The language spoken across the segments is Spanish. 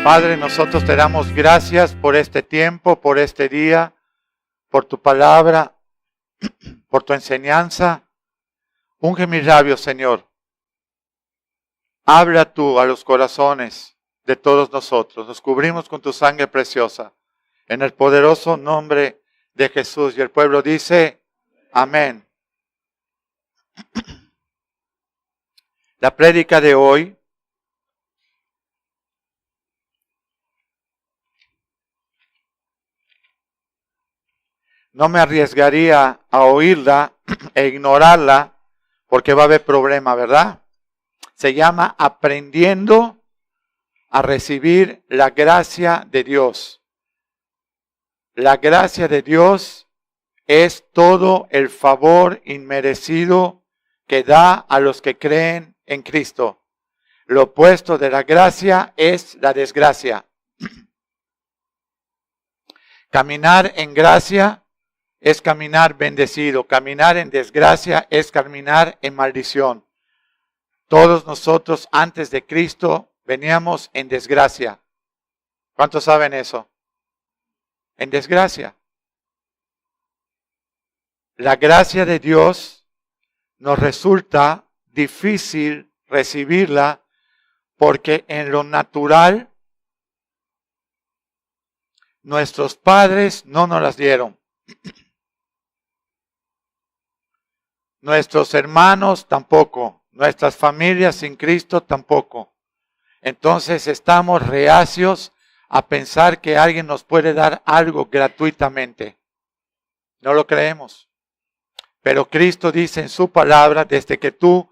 Padre, nosotros te damos gracias por este tiempo, por este día, por tu palabra, por tu enseñanza. Unge mis labios, Señor. Habla tú a los corazones de todos nosotros. Nos cubrimos con tu sangre preciosa. En el poderoso nombre de Jesús. Y el pueblo dice, amén. La prédica de hoy no me arriesgaría a oírla e ignorarla porque va a haber problema, ¿verdad? Se llama Aprendiendo a recibir la gracia de Dios. La gracia de Dios es todo el favor inmerecido que da a los que creen en Cristo. Lo opuesto de la gracia es la desgracia. Caminar en gracia es caminar bendecido. Caminar en desgracia es caminar en maldición. Todos nosotros antes de Cristo veníamos en desgracia. ¿Cuántos saben eso? En desgracia. La gracia de Dios nos resulta difícil recibirla porque en lo natural nuestros padres no nos las dieron. Nuestros hermanos tampoco. Nuestras familias sin Cristo tampoco. Entonces estamos reacios a pensar que alguien nos puede dar algo gratuitamente. No lo creemos. Pero Cristo dice en su palabra, desde que tú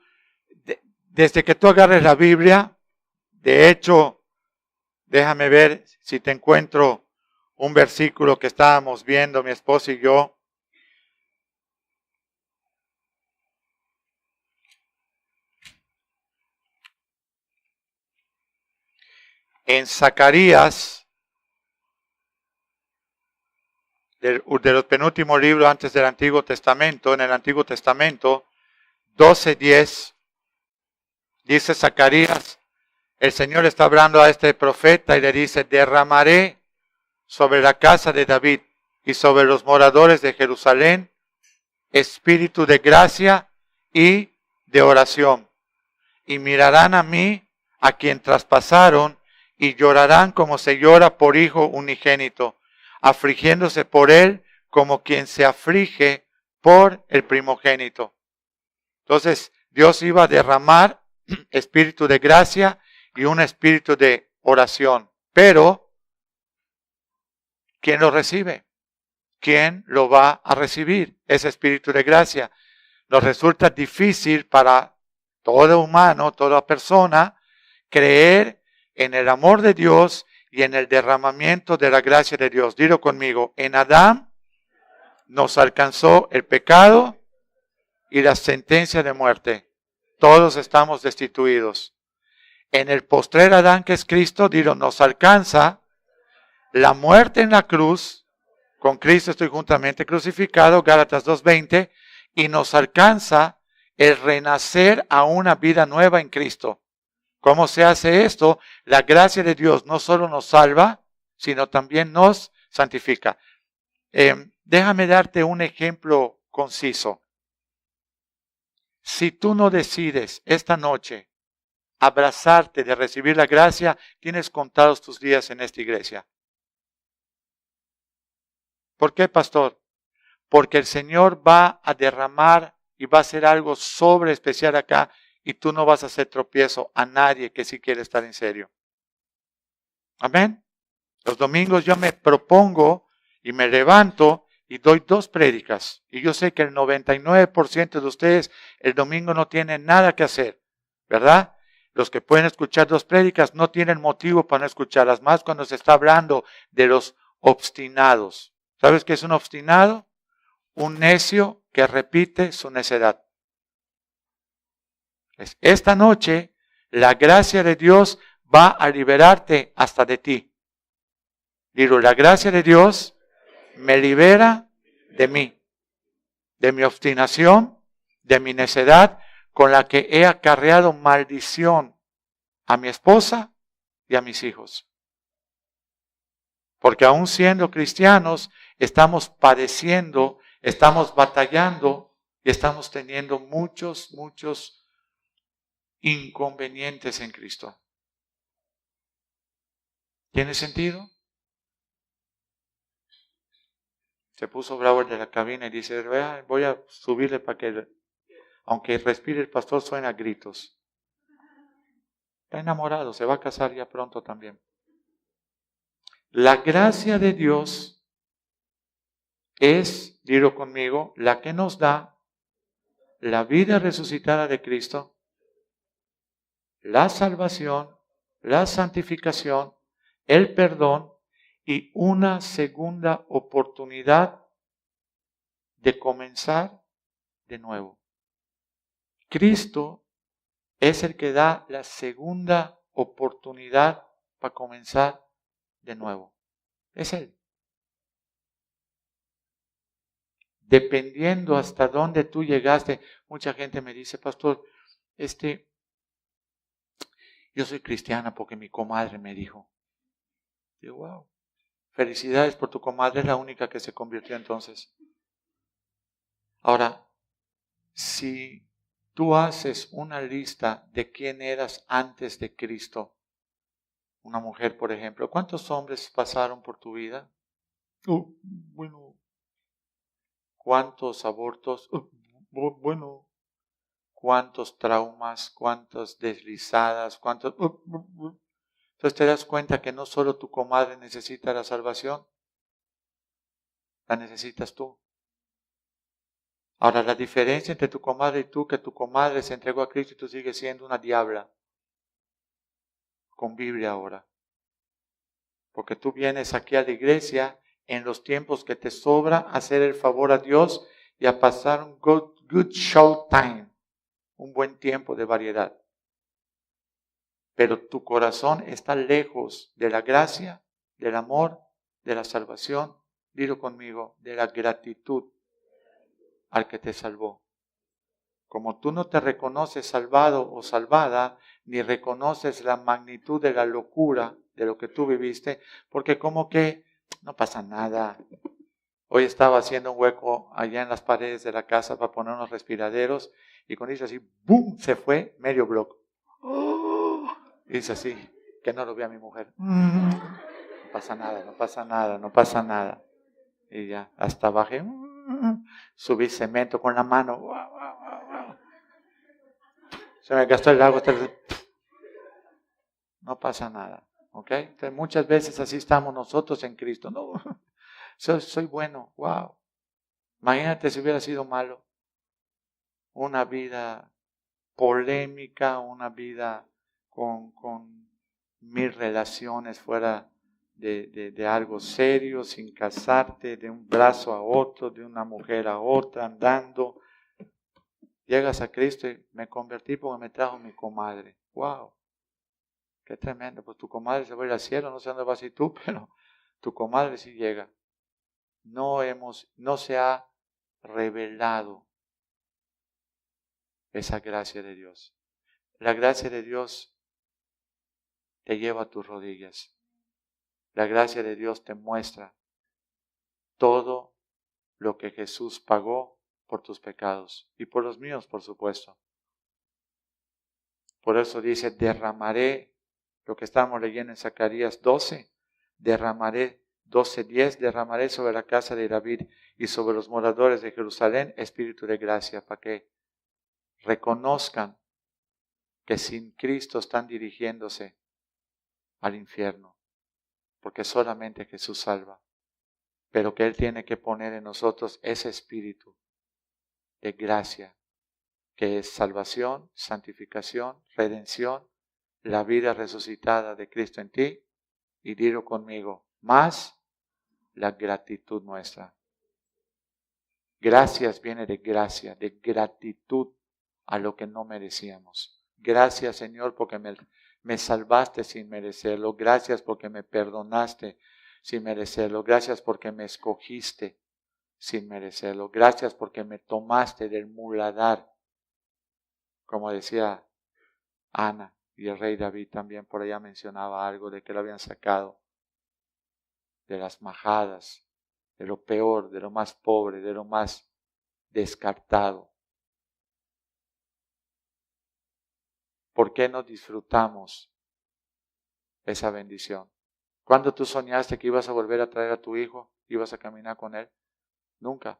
agarres la Biblia, de hecho, déjame ver si te encuentro un versículo que estábamos viendo mi esposa y yo. En Zacarías, de los penúltimos libros antes del Antiguo Testamento, en el Antiguo Testamento, 12:10, dice Zacarías, el Señor está hablando a este profeta y le dice, derramaré sobre la casa de David y sobre los moradores de Jerusalén espíritu de gracia y de oración. Y mirarán a mí, a quien traspasaron, y llorarán como se llora por hijo unigénito, afligiéndose por él como quien se aflige por el primogénito. Entonces, Dios iba a derramar espíritu de gracia y un espíritu de oración. Pero, ¿quién lo recibe? ¿Quién lo va a recibir? Ese espíritu de gracia. Nos resulta difícil para todo humano, toda persona, creer en el amor de Dios y en el derramamiento de la gracia de Dios. Dilo conmigo, en Adán nos alcanzó el pecado y la sentencia de muerte. Todos estamos destituidos. En el postrer Adán, que es Cristo, dilo, nos alcanza la muerte en la cruz. Con Cristo estoy juntamente crucificado, Gálatas 2:20, y nos alcanza el renacer a una vida nueva en Cristo. ¿Cómo se hace esto? La gracia de Dios no solo nos salva, sino también nos santifica. Déjame darte un ejemplo conciso. Si tú no decides esta noche abrazarte de recibir la gracia, tienes contados tus días en esta iglesia. ¿Por qué, pastor? Porque el Señor va a derramar y va a hacer algo sobre especial acá y tú no vas a hacer tropiezo a nadie que sí quiere estar en serio. Amén. Los domingos yo me propongo y me levanto y doy 2 prédicas. Y yo sé que el 99% de ustedes el domingo no tienen nada que hacer, ¿verdad? Los que pueden escuchar 2 prédicas no tienen motivo para no escucharlas, más cuando se está hablando de los obstinados. ¿Sabes qué es un obstinado? Un necio que repite su necedad. Esta noche, la gracia de Dios va a liberarte hasta de ti. Digo, la gracia de Dios me libera de mí, de mi obstinación, de mi necedad, con la que he acarreado maldición a mi esposa y a mis hijos. Porque aún siendo cristianos, estamos padeciendo, estamos batallando y estamos teniendo muchos inconvenientes en Cristo. ¿Tiene sentido? Se puso bravo el de la cabina y dice, voy a subirle para que, aunque respire el pastor, suena a gritos. Está enamorado, se va a casar ya pronto también. La gracia de Dios es, dilo conmigo, la que nos da la vida resucitada de Cristo, la salvación, la santificación, el perdón y una segunda oportunidad de comenzar de nuevo. Cristo es el que da la segunda oportunidad para comenzar de nuevo. Es Él. Dependiendo hasta dónde tú llegaste, mucha gente me dice, pastor, yo soy cristiana porque mi comadre me dijo. Digo, wow, felicidades por tu comadre, es la única que se convirtió entonces. Ahora, si tú haces una lista de quién eras antes de Cristo, una mujer, por ejemplo, ¿cuántos hombres pasaron por tu vida? Bueno. ¿Cuántos abortos? Bueno. ¿Cuántos traumas? ¿Cuántas deslizadas? ¿Cuántos? Entonces te das cuenta que no solo tu comadre necesita la salvación, la necesitas tú. Ahora, la diferencia entre tu comadre y tú, que tu comadre se entregó a Cristo y tú sigues siendo una diabla con Biblia ahora. Porque tú vienes aquí a la iglesia en los tiempos que te sobra a hacer el favor a Dios y a pasar un good show time, un buen tiempo de variedad. Pero tu corazón está lejos de la gracia, del amor, de la salvación, dilo conmigo, de la gratitud al que te salvó. Como tú no te reconoces salvado o salvada, ni reconoces la magnitud de la locura de lo que tú viviste, porque como que no pasa nada. Hoy estaba haciendo un hueco allá en las paredes de la casa para poner unos respiraderos y cuando hizo así, ¡boom!, se fue medio bloque. Dice así, que no lo vea mi mujer. No pasa nada, no pasa nada, no pasa nada. Y ya, hasta bajé, subí cemento con la mano. Se me gastó el agua. No pasa nada, ¿ok? Entonces, muchas veces así estamos nosotros en Cristo. No, soy bueno, wow. Imagínate si hubiera sido malo. Una vida polémica, una vida con 1000 relaciones fuera de algo serio, sin casarte, de un brazo a otro, de una mujer a otra, andando. Llegas a Cristo y me convertí porque me trajo mi comadre. ¡Wow! ¡Qué tremendo! Pues tu comadre se va a ir al cielo, no sé dónde vas a ir tú, pero tu comadre sí llega. No se ha revelado esa gracia de Dios. La gracia de Dios te lleva a tus rodillas. La gracia de Dios te muestra todo lo que Jesús pagó por tus pecados y por los míos, por supuesto. Por eso dice, derramaré, lo que estamos leyendo en Zacarías 12, derramaré, 12:10, derramaré sobre la casa de David y sobre los moradores de Jerusalén espíritu de gracia, para que reconozcan que sin Cristo están dirigiéndose al infierno, porque solamente Jesús salva, pero que Él tiene que poner en nosotros ese espíritu de gracia, que es salvación, santificación, redención, la vida resucitada de Cristo en ti, y dilo conmigo, más la gratitud nuestra. Gracias viene de gracia, de gratitud a lo que no merecíamos. Gracias, Señor, porque me salvaste sin merecerlo. Gracias porque me perdonaste sin merecerlo. Gracias porque me escogiste sin merecerlo. Gracias porque me tomaste del muladar, como decía Ana, y el rey David también por allá mencionaba algo de que lo habían sacado de las majadas, de lo peor, de lo más pobre, de lo más descartado. ¿Por qué no disfrutamos esa bendición? ¿Cuándo tú soñaste que ibas a volver a traer a tu hijo? ¿Ibas a caminar con él? Nunca.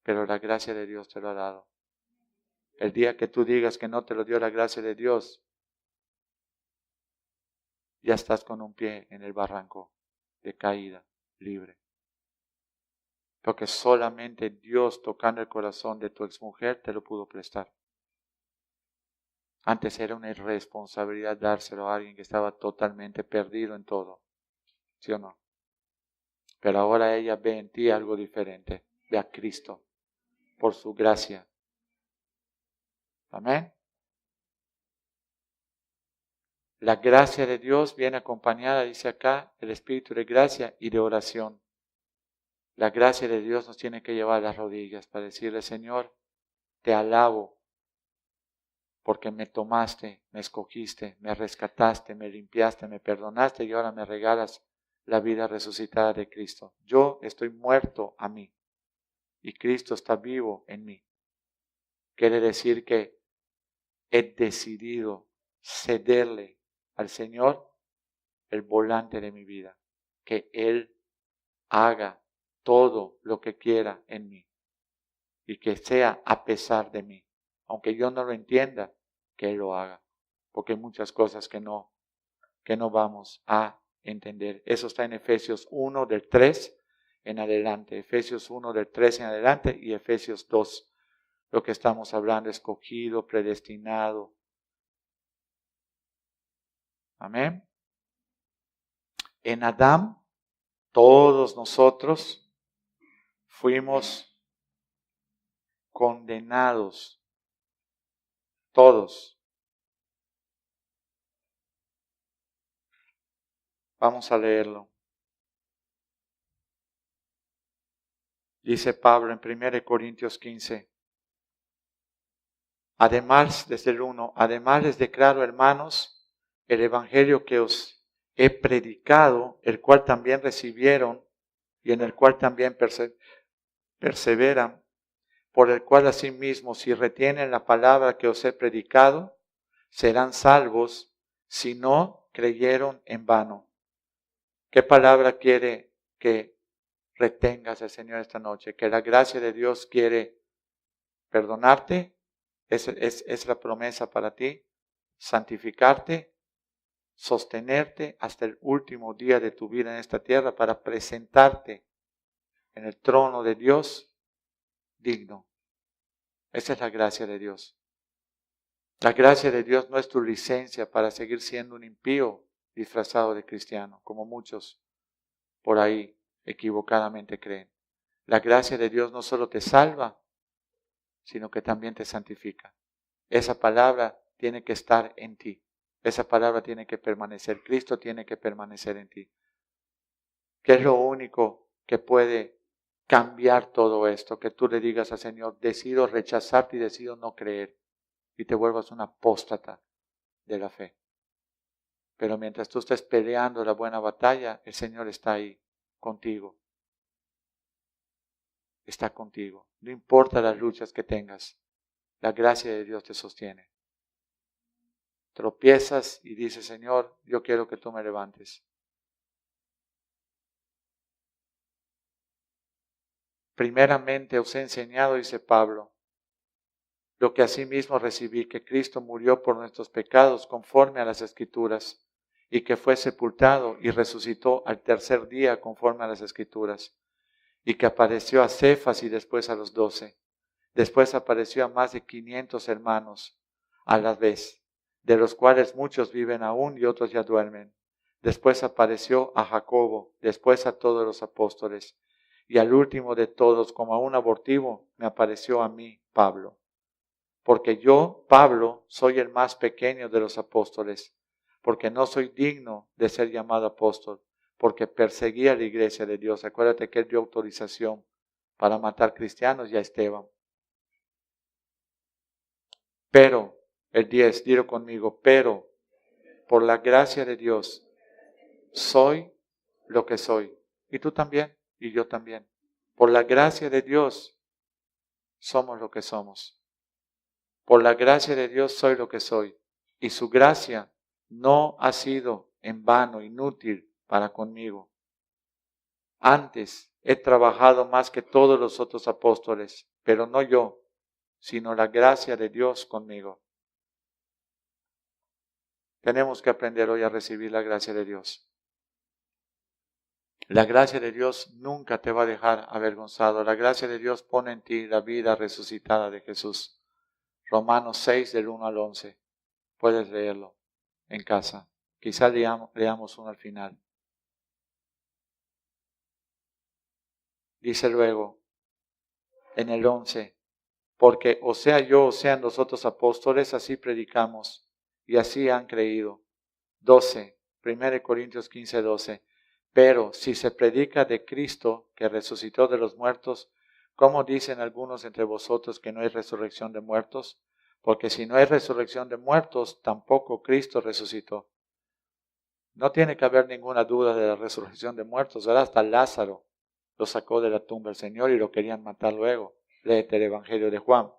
Pero la gracia de Dios te lo ha dado. El día que tú digas que no te lo dio la gracia de Dios, ya estás con un pie en el barranco de caída libre. Porque solamente Dios, tocando el corazón de tu exmujer, te lo pudo prestar. Antes era una irresponsabilidad dárselo a alguien que estaba totalmente perdido en todo. ¿Sí o no? Pero ahora ella ve en ti algo diferente. Ve a Cristo por su gracia. Amén. La gracia de Dios viene acompañada, dice acá, el espíritu de gracia y de oración. La gracia de Dios nos tiene que llevar a las rodillas para decirle, Señor, te alabo porque me tomaste, me escogiste, me rescataste, me limpiaste, me perdonaste y ahora me regalas la vida resucitada de Cristo. Yo estoy muerto a mí y Cristo está vivo en mí. Quiere decir que he decidido cederle al Señor el volante de mi vida, que Él haga todo lo que quiera en mí y que sea a pesar de mí, aunque yo no lo entienda, que Él lo haga, porque hay muchas cosas que no vamos a entender. Eso está en Efesios 1 del 3 en adelante, Efesios 1 del 3 en adelante y Efesios 2, lo que estamos hablando, escogido, predestinado. Amén. En Adán, todos nosotros fuimos condenados, todos. Vamos a leerlo. Dice Pablo en 1 Corintios 15. Además, desde el 1, además les declaro, hermanos, el evangelio que os he predicado, el cual también recibieron y en el cual también perseveran, por el cual asimismo, si retienen la palabra que os he predicado, serán salvos, si no creyeron en vano. ¿Qué palabra quiere que retengas el Señor esta noche? Que la gracia de Dios quiere perdonarte, es la promesa para ti, santificarte, sostenerte hasta el último día de tu vida en esta tierra para presentarte en el trono de Dios digno. Esa es la gracia de Dios. La gracia de Dios no es tu licencia para seguir siendo un impío disfrazado de cristiano, como muchos por ahí equivocadamente creen. La gracia de Dios no solo te salva, sino que también te santifica. Esa palabra tiene que estar en ti. Esa palabra tiene que permanecer. Cristo tiene que permanecer en ti. ¿Qué es lo único que puede cambiar todo esto? Que tú le digas al Señor, decido rechazarte y decido no creer. Y te vuelvas un apóstata de la fe. Pero mientras tú estés peleando la buena batalla, el Señor está ahí contigo. Está contigo. No importa las luchas que tengas, la gracia de Dios te sostiene. Tropiezas y dices, Señor, yo quiero que tú me levantes. Primeramente os he enseñado, dice Pablo, lo que asimismo recibí, que Cristo murió por nuestros pecados conforme a las Escrituras, y que fue sepultado y resucitó al tercer día conforme a las Escrituras, y que apareció a Cefas y después a los 12. Después apareció a más de 500 hermanos a la vez, de los cuales muchos viven aún y otros ya duermen. Después apareció a Jacobo, después a todos los apóstoles, y al último de todos, como a un abortivo, me apareció a mí, Pablo. Porque yo, Pablo, soy el más pequeño de los apóstoles, porque no soy digno de ser llamado apóstol, porque perseguí a la iglesia de Dios. Acuérdate que él dio autorización para matar cristianos y a Esteban. Pero, el 10, dilo conmigo, pero por la gracia de Dios soy lo que soy. Y tú también, y yo también. Por la gracia de Dios somos lo que somos. Por la gracia de Dios soy lo que soy. Y su gracia no ha sido en vano, inútil para conmigo. Antes he trabajado más que todos los otros apóstoles, pero no yo, sino la gracia de Dios conmigo. Tenemos que aprender hoy a recibir la gracia de Dios. La gracia de Dios nunca te va a dejar avergonzado. La gracia de Dios pone en ti la vida resucitada de Jesús. Romanos 6 del 1 al 11. Puedes leerlo en casa. Quizá leamos uno al final. Dice luego en el 11, porque o sea yo o sean los otros apóstoles, así predicamos y así han creído. 12, 1 Corintios 15, 12. Pero si se predica de Cristo que resucitó de los muertos, ¿cómo dicen algunos entre vosotros que no hay resurrección de muertos? Porque si no hay resurrección de muertos, tampoco Cristo resucitó. No tiene que haber ninguna duda de la resurrección de muertos. Ahora hasta Lázaro lo sacó de la tumba el Señor y lo querían matar luego. Léete el Evangelio de Juan.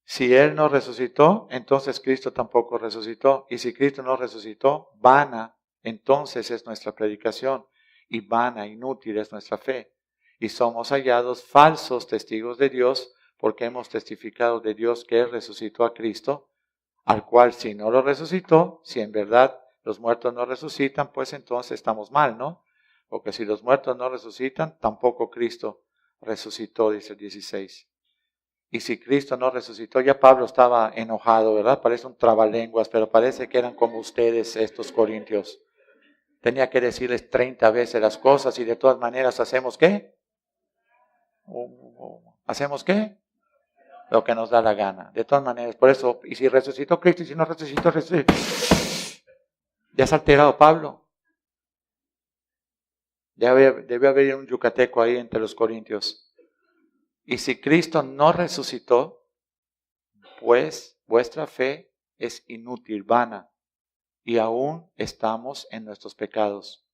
Si Él no resucitó, entonces Cristo tampoco resucitó. Y si Cristo no resucitó, vana, entonces es nuestra predicación. Y vana, inútil es nuestra fe. Y somos hallados falsos testigos de Dios, porque hemos testificado de Dios que Él resucitó a Cristo, al cual si no lo resucitó, si en verdad los muertos no resucitan, pues entonces estamos mal, ¿no? Porque si los muertos no resucitan, tampoco Cristo resucitó, dice el 16. Y si Cristo no resucitó, ya Pablo estaba enojado, ¿verdad? Parece un trabalenguas, pero parece que eran como ustedes, estos corintios. Tenía que decirles 30 veces las cosas y de todas maneras hacemos ¿qué? ¿Hacemos qué? Lo que nos da la gana. De todas maneras, por eso, y si resucitó Cristo y si no resucitó, ya se ha alterado Pablo. Ya debe haber un yucateco ahí entre los corintios. Y si Cristo no resucitó, pues vuestra fe es inútil, vana, y aún estamos en nuestros pecados.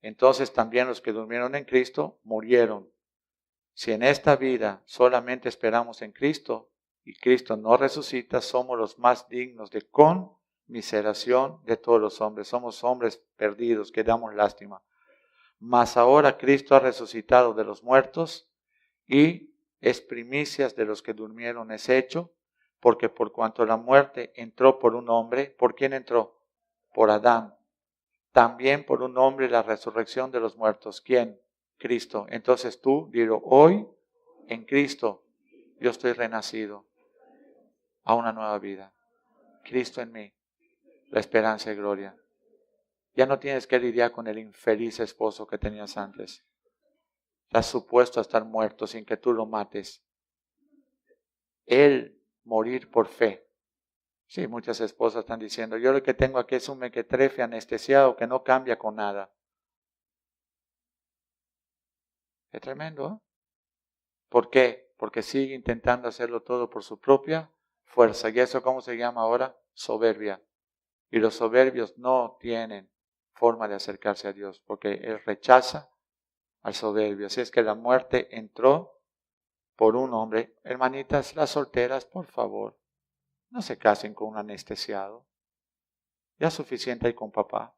Entonces también los que durmieron en Cristo murieron. Si en esta vida solamente esperamos en Cristo y Cristo no resucita, somos los más dignos de conmiseración de todos los hombres. Somos hombres perdidos que damos lástima. Mas ahora Cristo ha resucitado de los muertos y es primicias de los que durmieron es hecho, porque por cuanto la muerte entró por un hombre, ¿por quién entró? Por Adán. También por un hombre la resurrección de los muertos. ¿Quién? Cristo. Entonces tú, dilo, hoy en Cristo yo estoy renacido a una nueva vida. Cristo en mí, la esperanza y gloria. Ya no tienes que lidiar con el infeliz esposo que tenías antes. Estás supuesto a estar muerto sin que tú lo mates. Él morir por fe. Sí, muchas esposas están diciendo, yo lo que tengo aquí es un mequetrefe anestesiado que no cambia con nada. Es tremendo, ¿eh? ¿Por qué? Porque sigue intentando hacerlo todo por su propia fuerza. ¿Y eso cómo se llama ahora? Soberbia. Y los soberbios no tienen forma de acercarse a Dios, porque Él rechaza al soberbio. Así es que la muerte entró por un hombre. Hermanitas, las solteras, por favor, no se casen con un anestesiado. Ya suficiente hay con papá.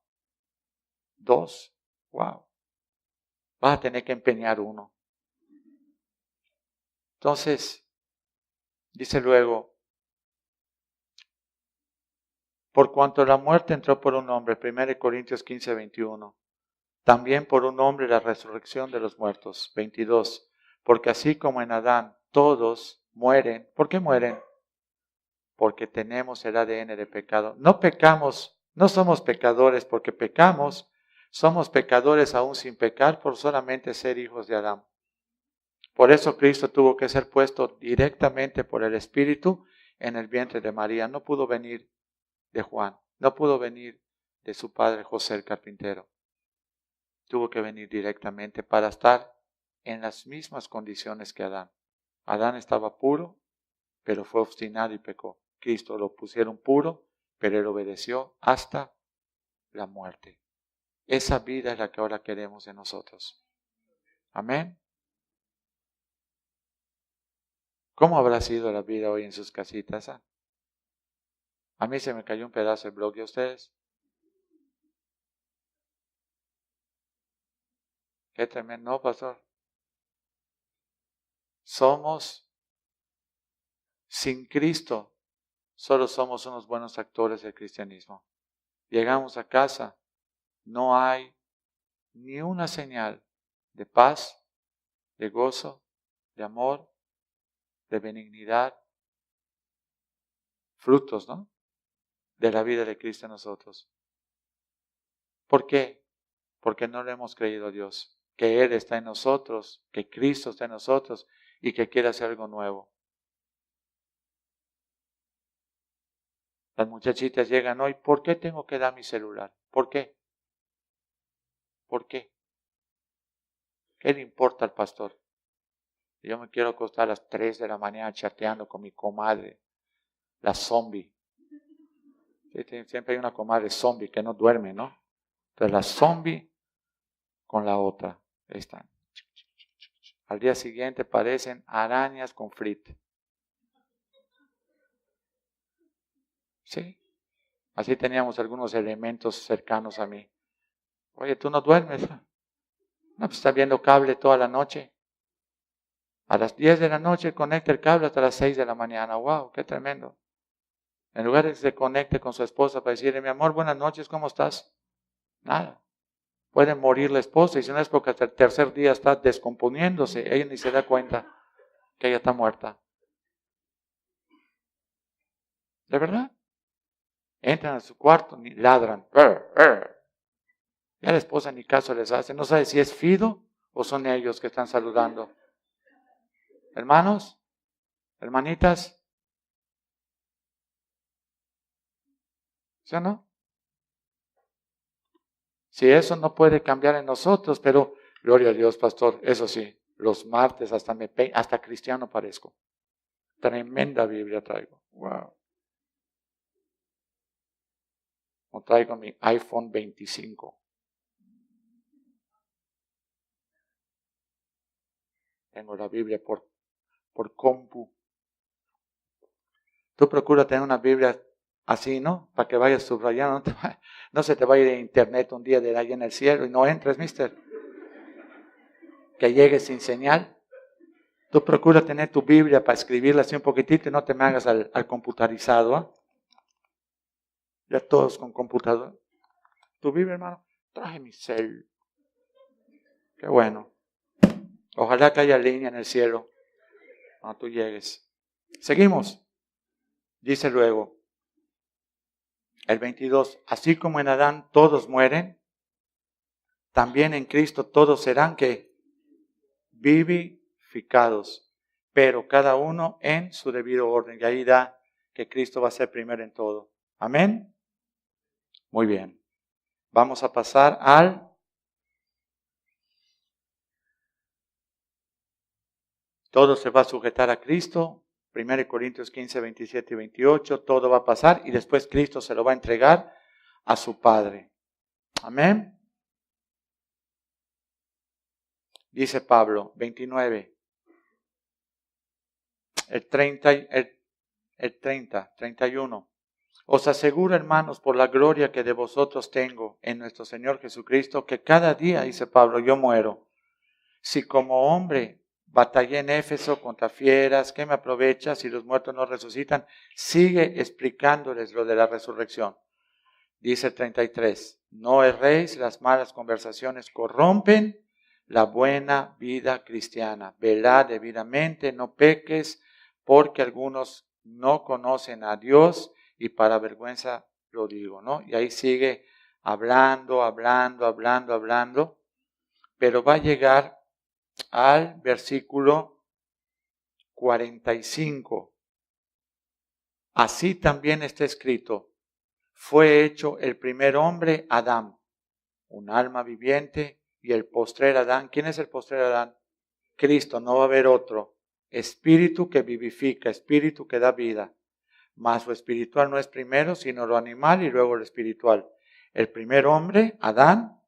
2, wow. Vas a tener que empeñar uno. Entonces, dice luego, por cuanto la muerte entró por un hombre, 1 Corintios 15, 21, también por un hombre la resurrección de los muertos, 22, porque así como en Adán todos mueren, ¿por qué mueren? Porque tenemos el ADN de pecado. No pecamos, no somos pecadores porque pecamos, somos pecadores aún sin pecar por solamente ser hijos de Adán. Por eso Cristo tuvo que ser puesto directamente por el Espíritu en el vientre de María. No pudo venir de Juan, no pudo venir de su padre José el carpintero. Tuvo que venir directamente para estar en las mismas condiciones que Adán. Adán estaba puro, pero fue obstinado y pecó. Cristo lo pusieron puro, pero él obedeció hasta la muerte. Esa vida es la que ahora queremos en nosotros. Amén. ¿Cómo habrá sido la vida hoy en sus casitas? A mí se me cayó un pedazo del bloque. ¿A ustedes? Qué tremendo, ¿no, pastor? Somos, sin Cristo, solo somos unos buenos actores del cristianismo. Llegamos a casa, no hay ni una señal de paz, de gozo, de amor, de benignidad, frutos, ¿no? De la vida de Cristo en nosotros. ¿Por qué? Porque no le hemos creído a Dios, que Él está en nosotros, que Cristo está en nosotros y que quiere hacer algo nuevo. Las muchachitas llegan hoy, ¿por qué tengo que dar mi celular? ¿Por qué? ¿Por qué? ¿Qué le importa al pastor? Yo me quiero acostar a las 3 de la mañana chateando con mi comadre, la zombie. Siempre hay una comadre zombie que no duerme, ¿no? Entonces la zombie con la otra. Ahí están. Al día siguiente parecen arañas con frit. Sí. Así teníamos algunos elementos cercanos a mí. Oye, ¿tú no duermes? No, pues estás viendo cable toda la noche. A las 10 de la noche conecta el cable hasta las 6 de la mañana. ¡Wow! ¡Qué tremendo! En lugar de que se conecte con su esposa para decirle, mi amor, buenas noches, ¿cómo estás? Nada. Puede morir la esposa y si no es porque hasta el tercer día está descomponiéndose, ella ni se da cuenta que ella está muerta. ¿De verdad? Entran a su cuarto, ni ladran. Ya la esposa ni caso les hace. No sabe si es Fido o son ellos que están saludando. Hermanos, hermanitas, ¿sí o no? Si eso no puede cambiar en nosotros, pero gloria a Dios, pastor, eso sí, los martes hasta cristiano parezco. Tremenda Biblia traigo. Wow. O traigo mi iPhone 25. Tengo la Biblia por compu. Tú procura tener una Biblia así, ¿no? Para que vayas subrayando. No se te va a ir a internet un día de ahí en el cielo y no entres, mister. Que llegues sin señal. Tú procura tener tu Biblia para escribirla así un poquitito y no te me hagas al computarizado. ¿Eh? Ya todos con computador. Tu Biblia, hermano, traje mi cel. Qué bueno. Ojalá que haya línea en el cielo cuando tú llegues. Seguimos. Dice luego, el 22, así como en Adán todos mueren, también en Cristo todos serán que vivificados, pero cada uno en su debido orden. Y ahí da que Cristo va a ser primero en todo. Amén. Muy bien. Vamos a pasar al todo se va a sujetar a Cristo. 1 Corintios 15, 27 y 28. Todo va a pasar y después Cristo se lo va a entregar a su Padre. Amén. Dice Pablo, 29. El 31. Os aseguro, hermanos, por la gloria que de vosotros tengo en nuestro Señor Jesucristo, que cada día, dice Pablo, yo muero. Si como hombre batallé en Éfeso contra fieras, ¿qué me aprovecha si los muertos no resucitan? Sigue explicándoles lo de la resurrección. Dice el 33, no erréis, las malas conversaciones corrompen la buena vida cristiana. Velad debidamente, no peques, porque algunos no conocen a Dios y para vergüenza lo digo, ¿no? Y ahí sigue hablando, pero va a llegar al versículo 45. Así también está escrito, fue hecho el primer hombre, Adán, un alma viviente, y el postrer Adán. ¿Quién es el postrer Adán? Cristo, no va a haber otro. Espíritu que vivifica, espíritu que da vida. Mas lo espiritual no es primero, sino lo animal y luego lo espiritual. El primer hombre, Adán,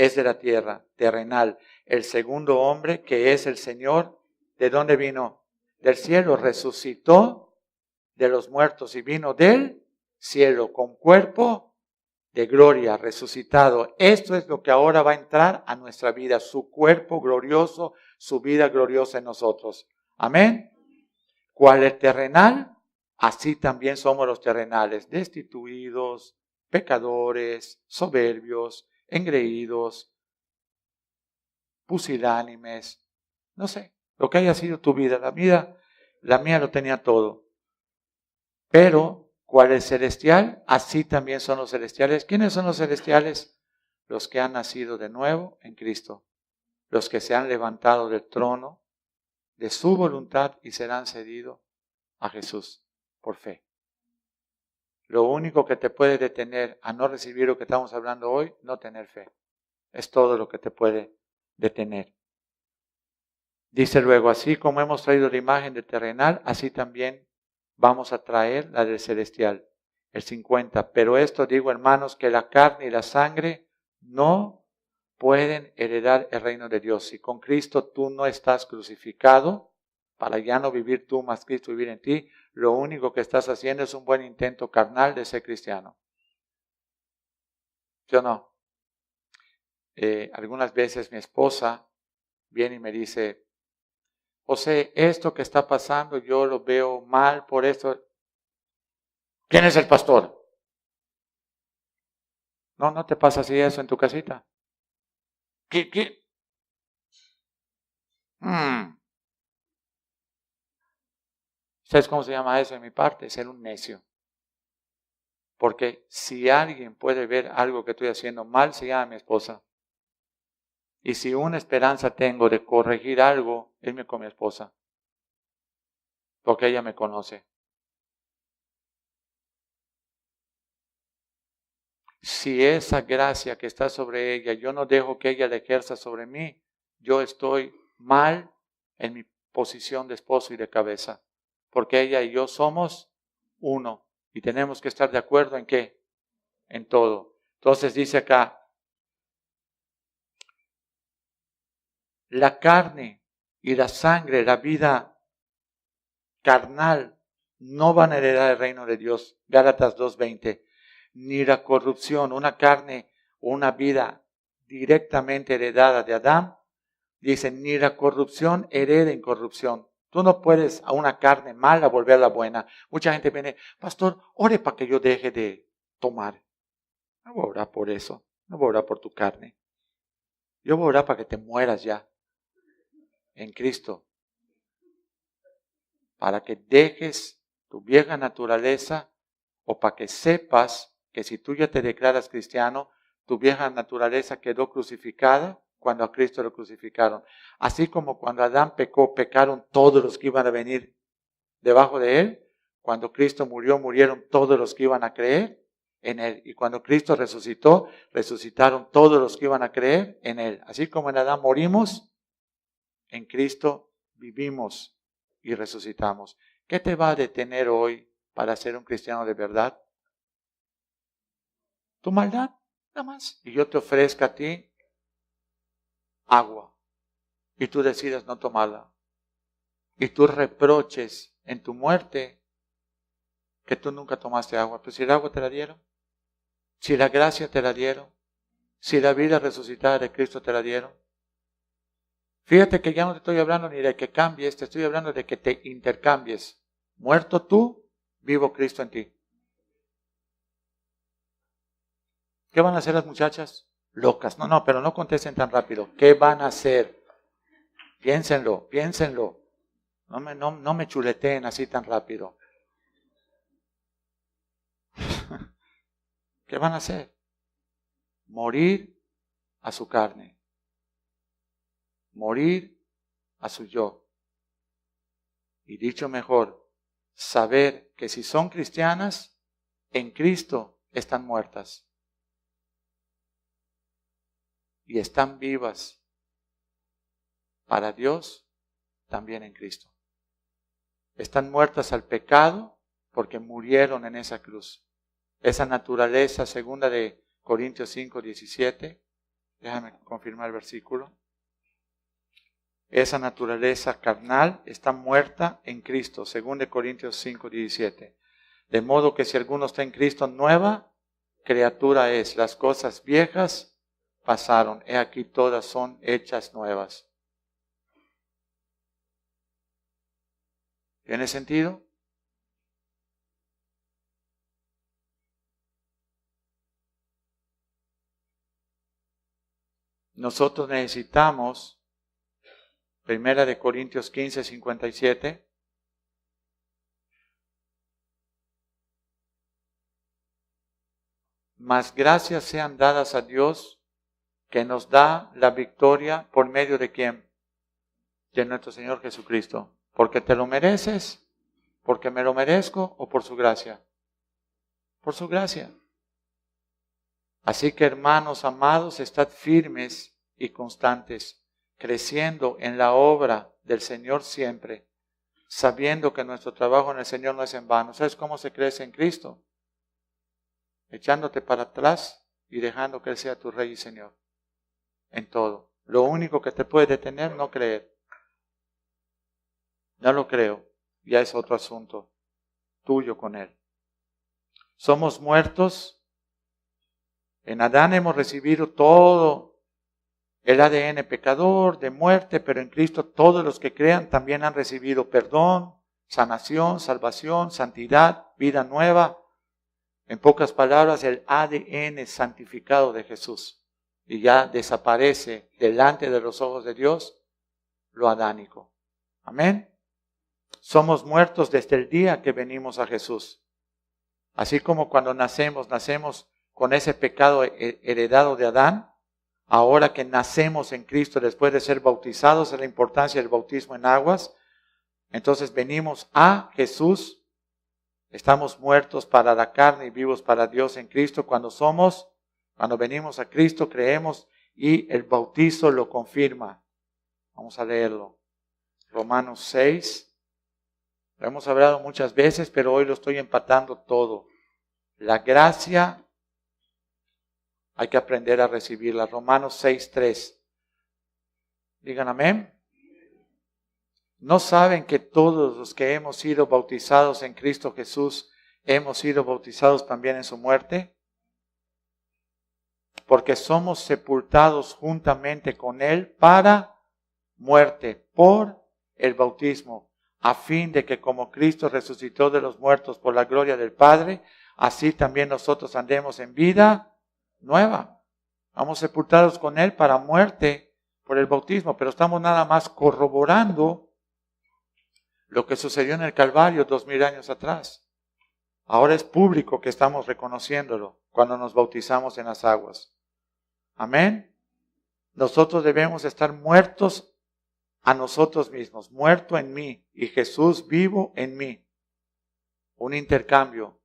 es de la tierra, terrenal. El segundo hombre, que es el Señor, ¿de dónde vino? Del cielo. Resucitó de los muertos y vino del cielo con cuerpo de gloria, resucitado. Esto es lo que ahora va a entrar a nuestra vida, su cuerpo glorioso, su vida gloriosa en nosotros. Amén. ¿Cuál es terrenal? Así también somos los terrenales, destituidos, pecadores, soberbios, engreídos, pusilánimes, no sé, lo que haya sido tu vida. La mía lo tenía todo. Pero, ¿cuál es celestial? Así también son los celestiales. ¿Quiénes son los celestiales? Los que han nacido de nuevo en Cristo, los que se han levantado del trono de su voluntad y serán cedidos a Jesús por fe. Lo único que te puede detener a no recibir lo que estamos hablando hoy, no tener fe. Es todo lo que te puede detener. Dice luego, así como hemos traído la imagen del terrenal, así también vamos a traer la del celestial. El 50. Pero esto digo, hermanos, que la carne y la sangre no pueden heredar el reino de Dios. Si con Cristo tú no estás crucificado, para ya no vivir tú, más Cristo vivir en ti, lo único que estás haciendo es un buen intento carnal de ser cristiano. ¿Sí o no? Algunas veces mi esposa viene y me dice, José, esto que está pasando yo lo veo mal por esto. ¿Quién es el pastor? No te pasa así eso en tu casita. ¿Qué? ¿Sabes cómo se llama eso de mi parte? Ser un necio. Porque si alguien puede ver algo que estoy haciendo mal, se llama mi esposa. Y si una esperanza tengo de corregir algo, es con mi esposa. Porque ella me conoce. Si esa gracia que está sobre ella, yo no dejo que ella la ejerza sobre mí, yo estoy mal en mi posición de esposo y de cabeza. Porque ella y yo somos uno. Y tenemos que estar de acuerdo en qué? En todo. Entonces dice acá, la carne y la sangre, la vida carnal, no van a heredar el reino de Dios. Gálatas 2:20. Ni la corrupción, una carne, una vida directamente heredada de Adán, dice, ni la corrupción hereda incorrupción. Tú no puedes a una carne mala volverla buena. Mucha gente viene, pastor, ore para que yo deje de tomar. No voy a orar por eso, no voy a orar por tu carne. Yo voy a orar para que te mueras ya en Cristo. Para que dejes tu vieja naturaleza o para que sepas que si tú ya te declaras cristiano, tu vieja naturaleza quedó crucificada cuando a Cristo lo crucificaron. Así como cuando Adán pecó, pecaron todos los que iban a venir debajo de él. Cuando Cristo murió, murieron todos los que iban a creer en él. Y cuando Cristo resucitó, resucitaron todos los que iban a creer en él. Así como en Adán morimos, en Cristo vivimos y resucitamos. ¿Qué te va a detener hoy para ser un cristiano de verdad? Tu maldad, nada más. Y yo te ofrezco a ti agua y tú decides no tomarla. Y tú reproches en tu muerte que tú nunca tomaste agua. Pero si el agua te la dieron, si la gracia te la dieron, si la vida resucitada de Cristo te la dieron. Fíjate que ya no te estoy hablando ni de que cambies, te estoy hablando de que te intercambies. Muerto tú, vivo Cristo en ti. ¿Qué van a hacer las muchachas? Locas. No, pero no contesten tan rápido. ¿Qué van a hacer? Piénsenlo. No me chuleteen así tan rápido. ¿Qué van a hacer? Morir a su carne. Morir a su yo. Y dicho mejor, saber que si son cristianas, en Cristo están muertas. Y están vivas para Dios también en Cristo. Están muertas al pecado porque murieron en esa cruz. Esa naturaleza, segunda de Corintios 5:17, Déjame confirmar el versículo. Esa naturaleza carnal está muerta en Cristo, según de Corintios 5:17. De modo que si alguno está en Cristo, nueva criatura es. Las cosas viejas pasaron. He aquí todas son hechas nuevas. ¿Tiene sentido? Nosotros necesitamos, 1 de Corintios 15:57, mas gracias sean dadas a Dios que nos da la victoria por medio de ¿quién? De nuestro Señor Jesucristo. ¿Porque te lo mereces? ¿Porque me lo merezco? ¿O por su gracia? Por su gracia. Así que hermanos amados, estad firmes y constantes, creciendo en la obra del Señor siempre, sabiendo que nuestro trabajo en el Señor no es en vano. ¿Sabes cómo se crece en Cristo? Echándote para atrás y dejando que Él sea tu Rey y Señor en todo. Lo único que te puede detener, no creer. No lo creo, ya es otro asunto tuyo con Él. Somos muertos. En Adán hemos recibido todo el ADN pecador, de muerte, pero en Cristo todos los que crean también han recibido perdón, sanación, salvación, santidad, vida nueva. En pocas palabras, el ADN santificado de Jesús. Y ya desaparece delante de los ojos de Dios lo adánico. Amén. Somos muertos desde el día que venimos a Jesús. Así como cuando nacemos con ese pecado heredado de Adán. Ahora que nacemos en Cristo después de ser bautizados, es la importancia del bautismo en aguas. Entonces venimos a Jesús. Estamos muertos para la carne y vivos para Dios en Cristo. Cuando venimos a Cristo, creemos y el bautizo lo confirma. Vamos a leerlo. Romanos 6. Lo hemos hablado muchas veces, pero hoy lo estoy empatando todo. La gracia hay que aprender a recibirla. Romanos 6:3. Digan amén. ¿No saben que todos los que hemos sido bautizados en Cristo Jesús, hemos sido bautizados también en su muerte? Porque somos sepultados juntamente con Él para muerte, por el bautismo, a fin de que como Cristo resucitó de los muertos por la gloria del Padre, así también nosotros andemos en vida nueva. Vamos sepultados con Él para muerte por el bautismo, pero estamos nada más corroborando lo que sucedió en el Calvario 2000 años atrás. Ahora es público que estamos reconociéndolo cuando nos bautizamos en las aguas. Amén. Nosotros debemos estar muertos a nosotros mismos, muerto en mí y Jesús vivo en mí. Un intercambio.